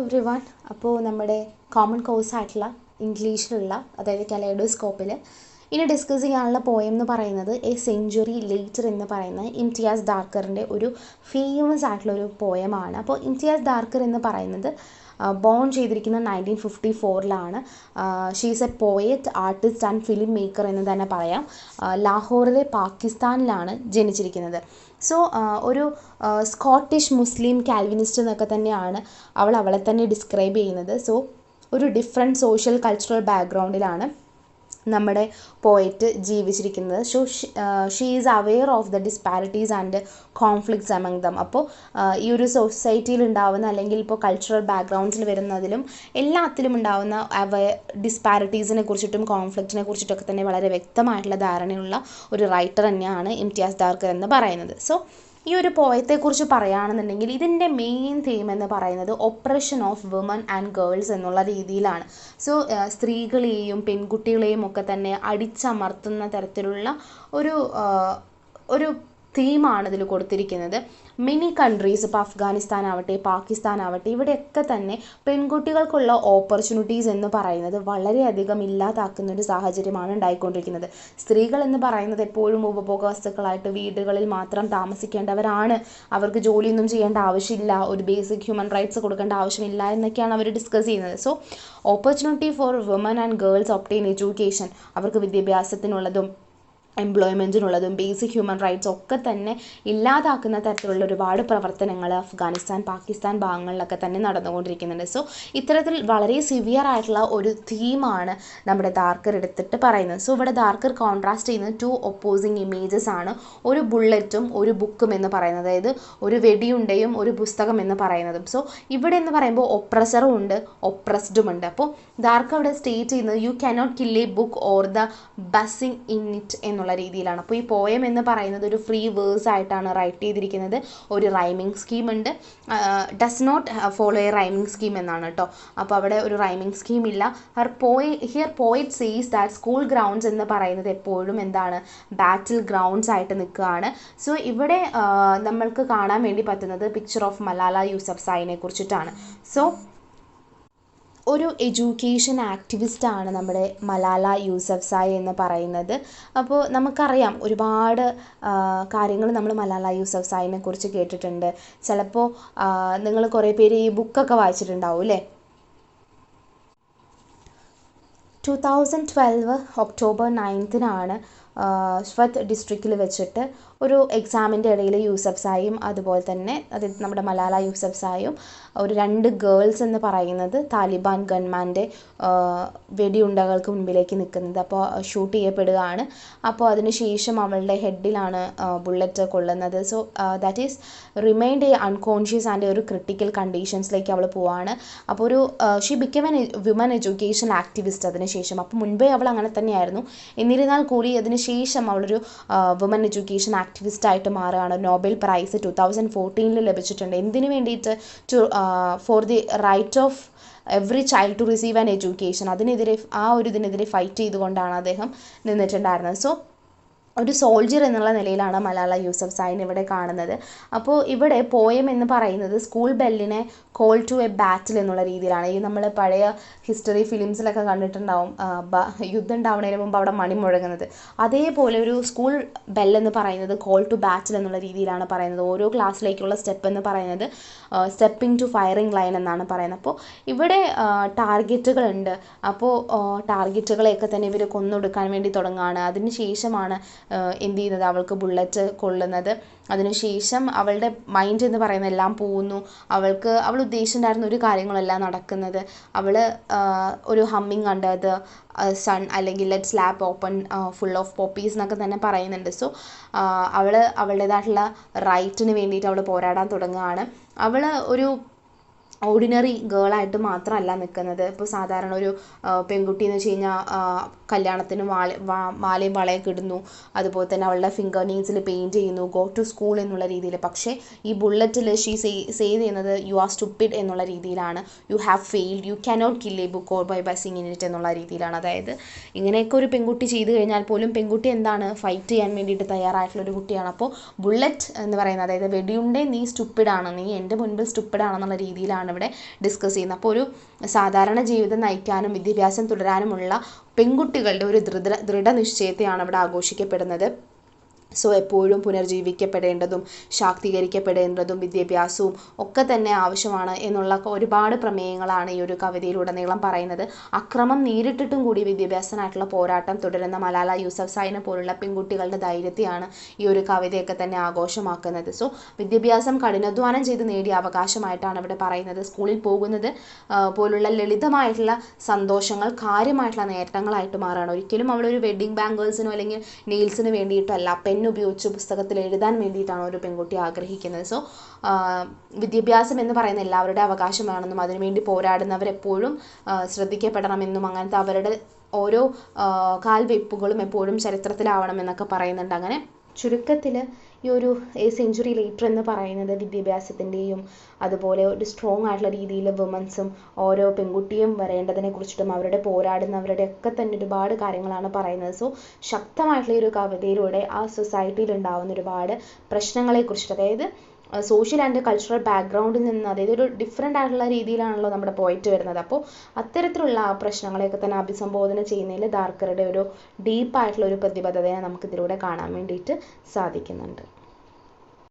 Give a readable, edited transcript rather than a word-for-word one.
Every one. അപ്പോൾ നമ്മുടെ common കോഴ്സായിട്ടുള്ള ഇംഗ്ലീഷിലുള്ള അതായത് കലൈഡോസ്കോപ്പിൽ ഇനി ഡിസ്കസ് ചെയ്യാനുള്ള പോയം എന്ന് പറയുന്നത് എ സെഞ്ച്വറി ലേറ്റർ എന്ന് പറയുന്ന ഇംതിയാസ് ദാർക്കറിൻ്റെ ഒരു ഫേമസ് ആയിട്ടുള്ളൊരു പോയമാണ്. അപ്പോൾ ഇംതിയാസ് ദാർക്കർ എന്ന് പറയുന്നത് ബോൺ ചെയ്തിരിക്കുന്ന 1954 she's A poet, artist and film maker എന്ന് തന്നെ പറയാം. ലാഹോറിലെ പാകിസ്ഥാനിലാണ് ജനിച്ചിരിക്കുന്നത്. സോ ഒരു സ്കോട്ടിഷ് മുസ്ലിം കാൽവിനിസ്റ്റ് എന്നൊക്കെ തന്നെയാണ് അവളെ തന്നെ ഡിസ്ക്രൈബ് ചെയ്യുന്നത്. സോ ഒരു ഡിഫറെൻറ്റ് സോഷ്യൽ കൾച്ചറൽ ബാക്ക്ഗ്രൗണ്ടിലാണ് നമ്മുടെ പോയറ്റ് ജീവിച്ചിരിക്കുന്നത്. So she is aware of the disparities and conflicts among them. അപ്പോൾ ഈ ഒരു സൊസൈറ്റിയിൽ ഉണ്ടാവുന്ന അല്ലെങ്കിൽ ഇപ്പോൾ കൾച്ചറൽ ബാക്ക്ഗ്രൗണ്ട്സിൽ വരുന്നതിലും എല്ലാത്തിലും ഉണ്ടാവുന്ന ഡിസ്പാരിറ്റീസിനെ കുറിച്ചിട്ടും കോൺഫ്ലിക്റ്റിനെ കുറിച്ചിട്ടൊക്കെ തന്നെ വളരെ വ്യക്തമായിട്ടുള്ള ധാരണയുള്ള ഒരു റൈറ്റർ തന്നെയാണ് ഇംതിയാസ് ദാർക്കർ എന്ന് പറയുന്നത്. സോ ഈ ഒരു പോയത്തെക്കുറിച്ച് പറയുകയാണെന്നുണ്ടെങ്കിൽ ഇതിൻ്റെ മെയിൻ തീം എന്ന് പറയുന്നത് oppression of women and girls എന്നുള്ള രീതിയിലാണ്. സോ സ്ത്രീകളെയും പെൺകുട്ടികളെയും ഒക്കെ തന്നെ അടിച്ചമർത്തുന്ന തരത്തിലുള്ള ഒരു തീമാണ് ഇതിൽ കൊടുത്തിരിക്കുന്നത്. മെനി കൺട്രീസ്, ഇപ്പോൾ അഫ്ഗാനിസ്ഥാൻ ആവട്ടെ പാകിസ്ഥാൻ ആവട്ടെ, ഇവിടെയൊക്കെ തന്നെ പെൺകുട്ടികൾക്കുള്ള ഓപ്പർച്യൂണിറ്റീസ് എന്ന് പറയുന്നത് വളരെയധികം ഇല്ലാതാക്കുന്ന ഒരു സാഹചര്യമാണ് ഉണ്ടായിക്കൊണ്ടിരിക്കുന്നത്. സ്ത്രീകൾ എന്ന് പറയുന്നത് എപ്പോഴും ഉപഭോഗ വസ്തുക്കളായിട്ട് വീടുകളിൽ മാത്രം താമസിക്കേണ്ടവരാണ്, അവർക്ക് ജോലിയൊന്നും ചെയ്യേണ്ട ആവശ്യമില്ല, ഒരു ബേസിക് ഹ്യൂമൻ റൈറ്റ്സ് കൊടുക്കേണ്ട ആവശ്യമില്ല എന്നൊക്കെയാണ് അവർ ഡിസ്കസ് ചെയ്യുന്നത്. So opportunity for women and girls obtain education, അവർക്ക് വിദ്യാഭ്യാസത്തിനുള്ളതും എംപ്ലോയ്മെൻറ്റിനുള്ളതും ബേസിക് ഹ്യൂമൻ റൈറ്റ്സ് ഒക്കെ തന്നെ ഇല്ലാതാക്കുന്ന തരത്തിലുള്ള ഒരുപാട് പ്രവർത്തനങ്ങൾ അഫ്ഗാനിസ്ഥാൻ പാകിസ്ഥാൻ ഭാഗങ്ങളിലൊക്കെ തന്നെ നടന്നുകൊണ്ടിരിക്കുന്നുണ്ട്. സോ ഇത്തരത്തിൽ വളരെ സിവിയർ ആയിട്ടുള്ള ഒരു തീമാണ് നമ്മുടെ ദാർക്കർ എടുത്തിട്ട് പറയുന്നത്. സോ ഇവിടെ ദാർക്കർ കോൺട്രാസ്റ്റ് ചെയ്യുന്നത് ടു ഒപ്പോസിങ് ഇമേജസ് ആണ്. ഒരു ബുള്ളറ്റും ഒരു ബുക്കും എന്ന് പറയുന്നത്, അതായത് ഒരു വെടിയുണ്ടയും ഒരു പുസ്തകം എന്ന് പറയുന്നതും. സോ ഇവിടെ എന്ന് പറയുമ്പോൾ ഒപ്രസറും ഉണ്ട് ഒപ്രസ്ഡും ഉണ്ട്. അപ്പോൾ ദാർക്കർ ഇവിടെ സ്റ്റേറ്റ് ചെയ്യുന്നത് you cannot kill a book or the buzzing in it എന്നുള്ള രീതിയിലാണ്. അപ്പോൾ ഈ പോയം എന്ന് പറയുന്നത് ഒരു ഫ്രീ വേഴ്സ് ആയിട്ടാണ് റൈറ്റ് ചെയ്തിരിക്കുന്നത്. ഒരു റൈമിംഗ് സ്കീം ഉണ്ട്, does not follow a rhyming scheme എന്നാണ് കേട്ടോ. അപ്പോൾ അവിടെ ഒരു റൈമിംഗ് സ്കീം ഇല്ല. Here poet says that school grounds എന്ന് പറയുന്നത് എപ്പോഴും എന്താണ്, ബാറ്റിൽ ഗ്രൗണ്ട്സ് ആയിട്ട് നിൽക്കുകയാണ്. സോ ഇവിടെ നമ്മൾക്ക് കാണാൻ വേണ്ടി പറ്റുന്നത് പിക്ചർ ഓഫ് മലാല യൂസഫ്സായിനെ കുറിച്ചിട്ടാണ്. സോ ഒരു എഡ്യൂക്കേഷൻ ആക്ടിവിസ്റ്റാണ് നമ്മുടെ മലാല യൂസഫ്സായി എന്ന് പറയുന്നത്. അപ്പോൾ നമുക്കറിയാം ഒരുപാട് കാര്യങ്ങൾ നമ്മൾ മലാല യൂസഫ്സായിനെ കുറിച്ച് കേട്ടിട്ടുണ്ട്. ചിലപ്പോൾ നിങ്ങൾ കുറേ പേര് ഈ ബുക്കൊക്കെ വായിച്ചിട്ടുണ്ടാവും അല്ലേ. 2012 ഒക്ടോബർ 9 സ്വത്ത് ഡിസ്ട്രിക്റ്റിൽ വെച്ചിട്ട് ഒരു എക്സാമിൻ്റെ ഇടയിൽ യൂസഫ്സായും അതുപോലെ തന്നെ അതായത് നമ്മുടെ മലാല യൂസഫ്സായും ഒരു 2 ഗേൾസ് എന്ന് പറയുന്നത് താലിബാൻ ഗൺമാൻ്റെ വെടിയുണ്ടകൾക്ക് മുൻപിലേക്ക് നിൽക്കുന്നത്. അപ്പോൾ ഷൂട്ട് ചെയ്യപ്പെടുകയാണ്. അപ്പോൾ അതിനുശേഷം അവളുടെ ഹെഡിലാണ് ബുള്ളറ്റ് കൊള്ളുന്നത്. So that is remind A unconscious and ഒരു ക്രിട്ടിക്കൽ കണ്ടീഷൻസിലേക്ക് അവൾ പോവാണ്. അപ്പോൾ ഒരു she become an women education activist അതിനുശേഷം. അപ്പോൾ മുൻപേ അവൾ അങ്ങനെ തന്നെയായിരുന്നു. എന്നിരുന്നാൽ കൂടി അതിനുശേഷം അവളൊരു വുമൻ എഡ്യൂക്കേഷൻ ആക്ടിവിസ്റ്റായിട്ട് മാറുകയാണ്. നോബൽ പ്രൈസ് 2014 ലഭിച്ചിട്ടുണ്ട്. എന്തിനു വേണ്ടിയിട്ട്? For the right of every child to receive an education. അതിനെതിരെ ഇതിനെതിരെ ഫൈറ്റ് ചെയ്തുകൊണ്ടാണ് അദ്ദേഹം നിന്നിട്ടുണ്ടായിരുന്നത്. സോ ഒരു സോൾജിയർ എന്നുള്ള നിലയിലാണ് മലാല യൂസഫ്സായിനെ ഇവിടെ കാണുന്നത്. അപ്പോൾ ഇവിടെ പോയം എന്ന് പറയുന്നത് സ്കൂൾ ബെല്ലിനെ കോൾ ടു എ ബാറ്റിൽ എന്നുള്ള രീതിയിലാണ്. ഈ നമ്മൾ പഴയ ഹിസ്റ്ററി ഫിലിംസിലൊക്കെ കണ്ടിട്ടുണ്ടാവും, യുദ്ധം ഉണ്ടാവുന്നതിന് മുമ്പ് അവിടെ മണി മുഴങ്ങുന്നത്. അതേപോലെ ഒരു സ്കൂൾ ബെല്ലെന്ന് പറയുന്നത് കോൾ ടു ബാറ്റിൽ എന്നുള്ള രീതിയിലാണ് പറയുന്നത്. ഓരോ ക്ലാസ്സിലേക്കുള്ള സ്റ്റെപ്പ് എന്ന് പറയുന്നത് സ്റ്റെപ്പിംഗ് ടു ഫയറിംഗ് ലൈൻ എന്നാണ് പറയുന്നത്. അപ്പോൾ ഇവിടെ ടാർഗറ്റുകളുണ്ട്. അപ്പോൾ ടാർഗറ്റുകളെയൊക്കെ തന്നെ ഇവർ കൊന്നൊടുക്കാൻ വേണ്ടി തുടങ്ങുകയാണ്. അതിന് ശേഷമാണ് എന്ത് ചെയ്യുന്നത്, അവൾക്ക് ബുള്ളറ്റ് കൊള്ളുന്നത്. അതിനുശേഷം അവളുടെ മൈൻഡ് എന്ന് പറയുന്നത് എല്ലാം പോകുന്നു. അവൾ ഉദ്ദേശിച്ചിട്ടുണ്ടായിരുന്ന ഒരു കാര്യങ്ങളെല്ലാം നടക്കുന്നത്. അവൾ ഒരു ഹമ്മിങ് അണ്ടർ ദ സൺ അല്ലെങ്കിൽ let slab open full of Popees എന്നൊക്കെ തന്നെ പറയുന്നുണ്ട്. സോ അവൾ അവളുടേതായിട്ടുള്ള റൈറ്റിന് വേണ്ടിയിട്ട് അവൾ പോരാടാൻ തുടങ്ങുകയാണ്. അവൾ ഒരു ഓർഡിനറി ഗേളായിട്ട് മാത്രമല്ല നിൽക്കുന്നത്. ഇപ്പോൾ സാധാരണ ഒരു പെൺകുട്ടി എന്ന് വെച്ച് കഴിഞ്ഞാൽ കല്യാണത്തിന് മാലയും വളയൊക്കെ ഇടുന്നു, അതുപോലെ തന്നെ അവളുടെ ഫിംഗർ നെയിൽസിൽ പെയിൻറ്റ് ചെയ്യുന്നു, ഗോ ടു സ്കൂൾ എന്നുള്ള രീതിയിൽ. പക്ഷേ ഈ ബുള്ളറ്റിൽ ഷീ സേവ് ചെയ്യുന്നത് യു ആർ സ്റ്റുപ്പിഡ് എന്നുള്ള രീതിയിലാണ്. You have failed, you cannot kill a book or by buzzing in it എന്നുള്ള രീതിയിലാണ്. അതായത് ഇങ്ങനെയൊക്കെ ഒരു പെൺകുട്ടി ചെയ്തു കഴിഞ്ഞാൽ പോലും പെൺകുട്ടി എന്താണ്, ഫൈറ്റ് ചെയ്യാൻ വേണ്ടിയിട്ട് തയ്യാറായിട്ടുള്ളൊരു കുട്ടിയാണ്. അപ്പോൾ ബുള്ളറ്റ് എന്ന് പറയുന്നത്, അതായത് വെടിയുണ്ടേ നീ സ്റ്റുപ്പിഡാണ്, നീ എൻ്റെ മുൻപിൽ സ്റ്റുപ്പിഡാണെന്നുള്ള രീതിയിലാണ് കാര്യങ്ങളാണ് ഇവിടെ ഡിസ്കസ് ചെയ്യുന്നത്. അപ്പോൾ ഒരു സാധാരണ ജീവിതം നയിക്കാനും വിദ്യാഭ്യാസം തുടരാനുമുള്ള പെൺകുട്ടികളുടെ ഒരു ദൃഢനിശ്ചയത്തെയാണ് ഇവിടെ ആഘോഷിക്കപ്പെടുന്നത്. സോ എപ്പോഴും പുനർജീവിക്കപ്പെടേണ്ടതും ശാക്തീകരിക്കപ്പെടേണ്ടതും വിദ്യാഭ്യാസവും ഒക്കെ തന്നെ ആവശ്യമാണ് എന്നുള്ള ഒരുപാട് പ്രമേയങ്ങളാണ് ഈ ഒരു കവിതയിലുടനീളം പറയുന്നത്. അക്രമം നേരിട്ടിട്ടും കൂടി വിദ്യാഭ്യാസത്തിനായിട്ടുള്ള പോരാട്ടം തുടരുന്ന മലാല യൂസഫ്സായിനെ പോലുള്ള പെൺകുട്ടികളുടെ ധൈര്യത്തെയാണ് ഈ ഒരു കവിതയൊക്കെ തന്നെ ആഘോഷമാക്കുന്നത്. സോ വിദ്യാഭ്യാസം കഠിനാധ്വാനം ചെയ്ത് നേടിയ അവകാശമായിട്ടാണ് ഇവിടെ പറയുന്നത്. സ്കൂളിൽ പോകുന്നത് പോലുള്ള ലളിതമായിട്ടുള്ള സന്തോഷങ്ങൾ കാര്യമായിട്ടുള്ള നേട്ടങ്ങളായിട്ട് മാറുകയാണ്. ഒരിക്കലും അവിടെ ഒരു വെഡ്ഡിങ് ബാംഗിൾസിനോ അല്ലെങ്കിൽ നെയിൽസിന് വേണ്ടിയിട്ടല്ല, ഉപയോഗിച്ച് പുസ്തകത്തിൽ എഴുതാൻ വേണ്ടിയിട്ടാണ് ഒരു പെൺകുട്ടി ആഗ്രഹിക്കുന്നത്. സോ വിദ്യാഭ്യാസം എന്ന് പറയുന്ന എല്ലാവരുടെ അവകാശമാണെന്നും അതിനുവേണ്ടി പോരാടുന്നവരെപ്പോഴും ശ്രദ്ധിക്കപ്പെടണമെന്നും അങ്ങനത്തെ അവരുടെ ഓരോ കാൽവെയ്പ്പുകളും എപ്പോഴും ചരിത്രത്തിലാവണമെന്നൊക്കെ പറയുന്നുണ്ട്. അങ്ങനെ ചുരുക്കത്തിൽ ഈ ഒരു എ സെഞ്ച്വറി ലേറ്റർ എന്ന് പറയുന്നത് വിദ്യാഭ്യാസത്തിൻ്റെയും അതുപോലെ ഒരു സ്ട്രോങ് ആയിട്ടുള്ള രീതിയിൽ വുമൻസും ഓരോ പെൺകുട്ടിയും വരേണ്ടതിനെ കുറിച്ചിട്ടും അവരുടെ പോരാടുന്നവരുടെ ഒക്കെ തന്നെ ഒരുപാട് കാര്യങ്ങളാണ് പറയുന്നത്. സോ ശക്തമായിട്ടുള്ള ഈ ഒരു കവിതയിലൂടെ ആ സൊസൈറ്റിയിൽ ഉണ്ടാകുന്ന ഒരുപാട് പ്രശ്നങ്ങളെക്കുറിച്ചിട്ട്, അതായത് സോഷ്യൽ ആൻഡ് കൾച്ചറൽ ബാക്ക്ഗ്രൗണ്ടിൽ നിന്ന്, അതായത് ഒരു ഡിഫറെൻ്റ് ആയിട്ടുള്ള രീതിയിലാണല്ലോ നമ്മുടെ പോയിറ്റ് വരുന്നത്. അപ്പോൾ അത്തരത്തിലുള്ള ആ പ്രശ്നങ്ങളെയൊക്കെ തന്നെ അഭിസംബോധന ചെയ്യുന്നതിൽ ധാർക്കറുടെ ഒരു ഡീപ്പായിട്ടുള്ള ഒരു പ്രതിബദ്ധതയെ നമുക്കിതിലൂടെ കാണാൻ വേണ്ടിയിട്ട് സാധിക്കുന്നുണ്ട്.